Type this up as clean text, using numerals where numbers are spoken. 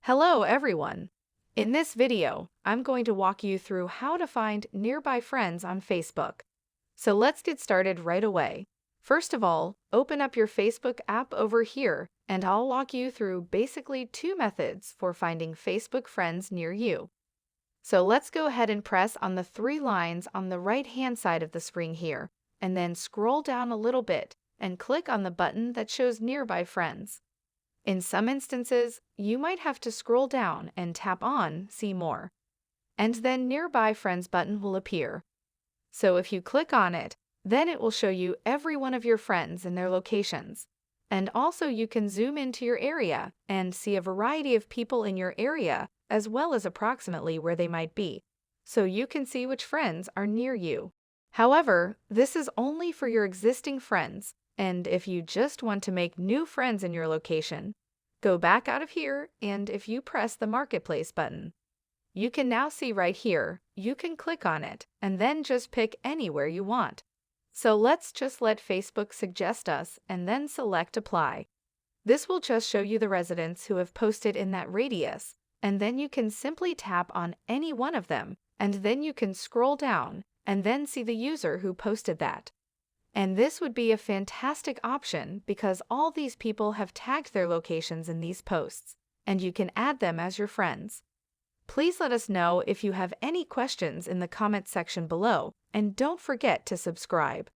Hello everyone! In this video, I'm going to walk you through how to find nearby friends on Facebook. So let's get started right away. First of all, open up your Facebook app over here, and I'll walk you through basically two methods for finding Facebook friends near you. So let's go ahead and press on the three lines on the right-hand side of the screen here, and then scroll down a little bit and click on the button that shows Nearby Friends. In some instances, you might have to scroll down and tap on See More, and then Nearby Friends button will appear. So if you click on it, then it will show you every one of your friends and their locations. And also you can zoom into your area and see a variety of people in your area as well as approximately where they might be, so you can see which friends are near you. However, this is only for your existing friends, and if you just want to make new friends in your location, go back out of here, and if you press the Marketplace button, you can now see right here, you can click on it and then just pick anywhere you want. So let's just let Facebook suggest us and then select Apply. This will just show you the residents who have posted in that radius, and then you can simply tap on any one of them, and then you can scroll down and then see the user who posted that. And this would be a fantastic option because all these people have tagged their locations in these posts, and you can add them as your friends. Please let us know if you have any questions in the comment section below, and don't forget to subscribe.